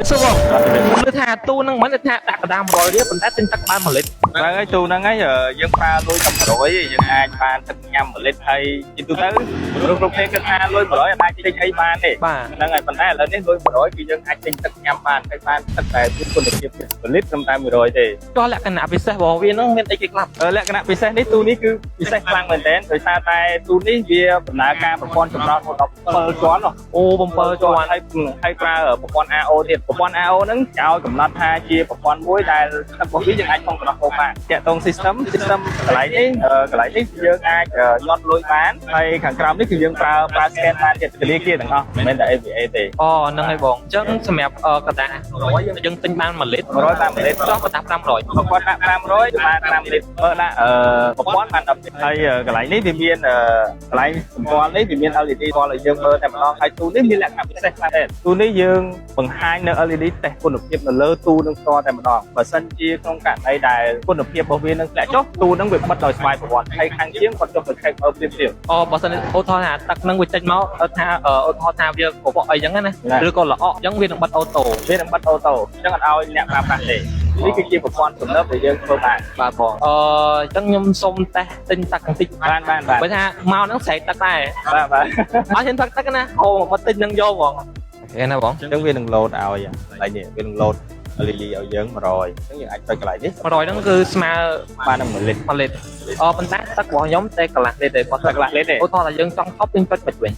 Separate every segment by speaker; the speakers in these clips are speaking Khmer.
Speaker 1: សួរគឺថាទូនឹងមិនថាដាក់កដាម100រៀលប៉ុន្តែទិញទឹកបាន1លីត្រ
Speaker 2: បាទហើយទូហ្នឹងហើយយើងប្រើលុយតែ100យើងអាចបានទឹកញ៉ាំ1លីត្រហើយជាទូទៅមនុស្សគ្រប់គ្នាគិតថាលុយ100អាចទិញអីបានទេហ្នឹងហើយប៉ុន្តែឥឡូវនេះលុយ100គឺយើងអាចទិញទឹកញ៉ាំបានហើយបានទឹកតែមានគុណភាព1លីត្រត្រឹមតែ100ទេ
Speaker 1: ចុះលក្ខណៈពិសេសរបស់វាហ្នឹងមានអីគេខ្លះ
Speaker 2: លក្ខណៈពិសេសនេះទូនេះគឺពិសេសខ្លាំងមែនទែនដោយសារតែទូនេះវាដំណើរការប្រព័ន្ធចម្រោះរហូតដល់7ជាន់
Speaker 1: អូ7ជាន់
Speaker 2: ហើយប្រើប្រព័ន្ធ AO ទៀតប្រព័ន្ធ AO ហ្នឹងចោលកំណត់ថាជាប្រព័ន្ធមួយដែលទឹករបស់វាយើងអាចphongចម្រោះចូលបានតាក់ទង system កន្លែងនេះយើងអាចញាត់លុយបានហើយខាងក្រោមនេះគឺយើងប្រើ scan បានទៀតធនាគារទាំងអស់មិនមែនតែ AVA ទេ
Speaker 1: អូហ្នឹងហើយបងអញ្ចឹងសម្រាប់កដា100យើងទិញបាន1លីត្រ
Speaker 2: 100បាន1លីត្រ
Speaker 1: ចុះកដា500
Speaker 2: គាត់ដាក់500បាន5លីត្របើដាក់1000បាន10លីត្រហើយកន្លែងនេះវាមានកន្លែងសម្គាល់នេះវាមាន LED ស្គាល់ឲ្យយើងមើលតែម្ដងហើយទូនេះមានលក្ខណៈពិសេសខ្លាំងដែរទូនេះយើងបង្ហាញនៅ LED តេស្តគុណភាពនៅលើទូនឹងផ្ទាល់តែម្ដងបើសិនជាក្នុងករណីដែលគុណភាពរបស់វានឹងធ្លាក់ចុះទូនឹងវាបិទដោយស្វ័យប្រវត្តិហើយខាងជាងគាត់ចុះទៅ check មើលព្រាម
Speaker 1: អូបើសិនឧទាហរណ៍ថាទឹកនឹងវាចេញមកថាឧទាហរណ៍ថាវាកបអីចឹងណាឬក៏ល្អក់ចឹងវានឹងបិទអូតូ
Speaker 2: វានឹងបិទអូតូចឹងអត់ឲ្យអ្នកប្រើប្រាស់ទេនេះគឺជាប្រព័ន្ធទំនើបដែលយើងធ្វើបាន
Speaker 1: បាទបងអញ្ចឹងខ្ញុំសុំតេស្តទិញទឹកបន្តិច
Speaker 2: បាន
Speaker 1: បើថាមកហ្នឹងស្រែកទឹកដែរ
Speaker 2: បាទ
Speaker 1: អត់ហ៊ានផឹកទឹកណាអូមកទិញនឹងយកហ្មងឃើញណាបង
Speaker 2: អញ្ចឹងវានឹងលោតឲ្យកន្លែងនេះវានឹងលោតLED ឲ្យយើង100អញ្ចឹងយើងអាចចុចកន្លែងនេះ
Speaker 1: 100ហ្នឹងគឺស្មើ
Speaker 2: បាននឹង1លីត្រ
Speaker 1: 1លីត្រប៉ុន្តែទឹករបស់ខ្ញុំតែកន្លះលីត្រទេគាត់ទឹកកន្លះលីត្រទេឧទាហរណ៍ថាយើងចង់ឈប់យើងចុចមិនវិញ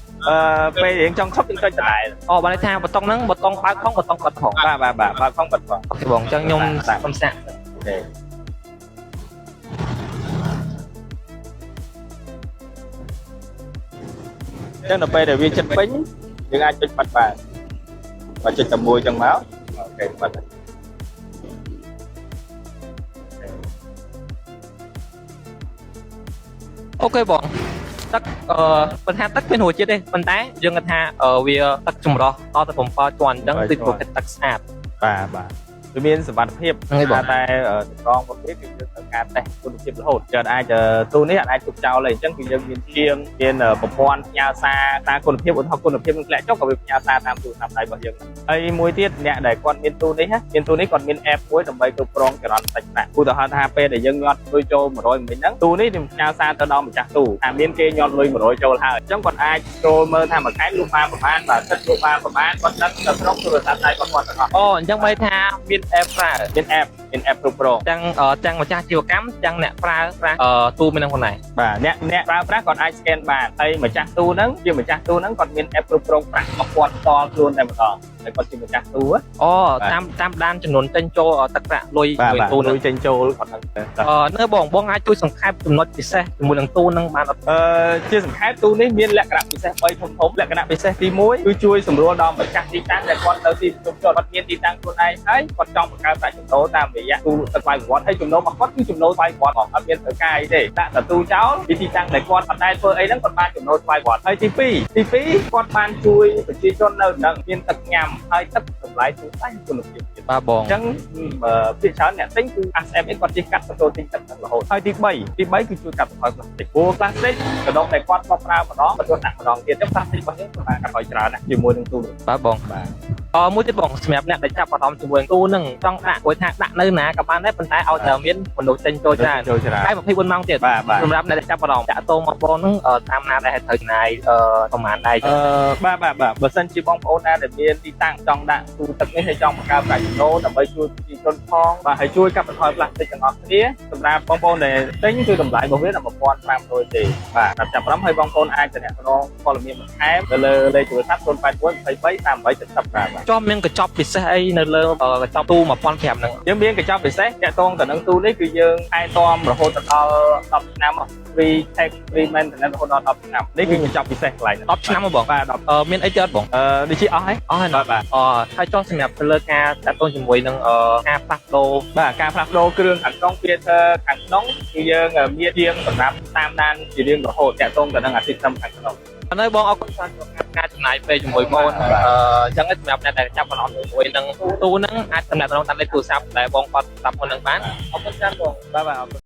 Speaker 2: ពេលយើងចង់ឈប់យើងចុចដដែល
Speaker 1: បើន័យថាបតុងហ្នឹងបតុងបើកផងបតុងបិទផង
Speaker 2: បាទបើកផងបិទផង
Speaker 1: អូខេបងអញ្ចឹងខ្ញុំសំសាក់
Speaker 2: ទេចឹងដល់ពេលដែលវាចិត្តពេញយើងអាចចុចបិទបានបើចុចតែមួយចឹងមកអូខេបិទ
Speaker 1: អូខេបងទឹកបញ្ហាទឹកមានរសជាតិទេប៉ុន្តែយើងគិតថាវាទឹកចម្រោះតទៅ7ជាន់អញ្ចឹងគឺប្រភេទទឹកស្អាត
Speaker 2: បាទវាមានសុវត្ថិភាពតែត្រង់ប្រភេទគឺយើងត្រូវការតេស្តគុណភាពរហូតយើងអាចទូនេះអាចទុកចោលទេអញ្ចឹងគឺយើងមានជាងមានប្រព័ន្ធផ្ញើសារតាមគុណភាពឧទាហរណ៍គុណភាពនឹងធ្លាក់ចុះក៏វាផ្ញើសារតាមទូរស័ព្ទដៃរបស់យើងហើយមួយទៀតអ្នកដែលគាត់មានទូនេះគាត់មាន app មួយដើម្បីគ្រប់គ្រងចរន្តសាច់ប្រាក់ឧទាហរណ៍ថាពេលដែលយើងញាត់លុយចូល100មិញហ្នឹងទូនេះនឹងផ្ញើសារទៅដល់ម្ចាស់ទូថាមានគេញាត់លុយ100ចូលហើយអញ្ចឹងគាត់អាចចូលមើលថាមួយខែលុយបានប្រហែលបាទទឹកលុយបានប្រហែលគាត់ដឹងទៅក្នុងទូរស័ព្ទដៃរបស់គាត់ទាំងអស់
Speaker 1: អូអញ្ចឹងបើថាមាន app ប្រើ
Speaker 2: មាន app គ្រប់គ្រង
Speaker 1: ទាំងម្ចាស់ជីវកម្មទាំងអ្នកប្រើប្រាស់ទូមាននឹងខ្លួនឯង
Speaker 2: បាទអ្នកប្រើប្រាស់គាត់អាច scan បានហើយម្ចាស់ទូហ្នឹងជាម្ចាស់ទូហ្នឹងគាត់មាន app គ្រប់គ្រងប្រាក់របស់គាត់ផ្ទាល់ខ្លួនតែម្ដងហើយគាត់ជាម្ចាស់ទូ
Speaker 1: អូតាមដានចំនួនចេញចូលទឹកប្រាក់លុយ
Speaker 2: ទូលុយចេញចូលគាត់ហ្នឹង
Speaker 1: នៅបងអាចជួយសង្ខេបចំណុចពិសេសជាមួយនឹងទូហ្នឹងបាន
Speaker 2: ជាសង្ខេបទូនេះមានលក្ខណៈពិសេស3ធំលក្ខណៈពិសេសទី1គឺជួយសម្រួលដល់ម្ចាស់ទីតាំងដែលគាត់នៅទីប្រជុំគាត់មានទីតាំងខ្លួនឯងហើយគាត់ចង់បង្កើតប្រាក់ចំណូលតាមរយៈទូទឹកស្វ័យប្រវត្តិហើយចំណូលរបស់គាត់គឺចំណូលស្វ័យប្រវត្តិអត់មានត្រូវការអីទេដាក់តែទូចោលទីតាំងដែលគាត់អត់ដែលធ្វើអីហ្នឹងគាត់បានចំណូលស្វ័យប្រវត្តិហើយទី2គាត់បានជួយប្រជាជននៅនឹងមានទឹកញ៉ាំហើយទឹកតម្លៃទូទៅគុណភាពទៀត
Speaker 1: បាទបង
Speaker 2: អញ្ចឹងភាគច្រើនអ្នកទិញគឺ ASM នេះគាត់ជិះកាត់បន្ទោទិញទឹកហ្នឹងរហូតហើយទី3គឺជួយកាត់បន្ថយប្លាស្ទិកព្រោះប្លាស្ទិកកណ្ដុំដែលគាត់ប្រើម្ដងបន្ទោដាក់ម្ដងទៀតអញ្ចឹងប្លាស្ទិករបស់យើងគាត់បានកាត់ឲ្យច្រើនណាស់ជាមួយនឹងទូ
Speaker 1: បាទបងបាទមួយទៀតបងសម្រាប់អ្នកដែលចាប់អារម្មណ៍ជាមួយទូហ្នឹងចង់ដាក់គាត់ថាដាក់នៅណាក៏បានដែរប៉ុន្តែឲ្យតែមានមនុស្សទិញចូលច្រើនហើយ24ម៉ោងទៀតសម្រាប់អ្នកដែលចាប់អារម្មណ៍តាក់ទងមកបងហ្នឹងតាមណាដែលត្រូវចំណាយប្រហែលដែរ
Speaker 2: បាទបើសិនជាបងប្អូនណាដែលមានទីតាំងចង់ដាក់ទូទឹកនេះហើយចង់បង្កើតប្រាក់ចំណូលដើម្បីជួយប្រជាជនផងបាទហើយជួយកាត់បន្ថយប្លាស្ទិកទាំងអស់គ្នាសម្រាប់បងប្អូនដែលទិញគឺតម្លៃរបស់វាដល់1500ទេបាទចាប់អារម្មណ៍ហើយបងប្អូនអាចតំណព័ត៌មានបន្ថែមទៅលើលេខទូរស័ព្ទ081 23 38 70
Speaker 1: ជាប់មានកញ្ចប់ពិសេសអីនៅលើកញ្ចប់ទូ1500ហ្នឹង
Speaker 2: យើងមានកញ្ចប់ពិសេសតាក់ទងទៅនឹងទូនេះគឺយើងថែទាំរហូតដល់10ឆ្នាំfree tech free maintenance រហូតដល់10ឆ្នាំនេះគឺកញ្ចប់ពិសេសកន្លែង
Speaker 1: 10ឆ្នាំបង
Speaker 2: បាទ
Speaker 1: មានអីទៀតបង
Speaker 2: ដូចជាអស់ហើយ
Speaker 1: បាទហើយចុះសម្រាប់ទៅលើការតាក់ទងជាមួយនឹងការផ្លាស់ប្ដូរ
Speaker 2: ការផ្លាស់ប្ដូរគ្រឿងខាងក្នុងវាខាងក្នុងគឺយើងមានជាងសម្រាប់តាមដានជារៀងរហូតតាក់ទងទៅនឹងអាស៊ីស្តឹមខាងក្នុង
Speaker 1: នៅបងអរគុណច្រើនក្នុងការចំណាយពេលជាមួយបងអញ្ចឹងសម្រាប់អ្នកដែលចាប់អារម្មណ៍ជាមួយនឹងទូហ្នឹងអាចតំណែងតាមលេខទូរស័ព្ទដែលបងគាត់ស្ដាប់មុននឹងបានអរគុណច្រើនបង
Speaker 2: បាទ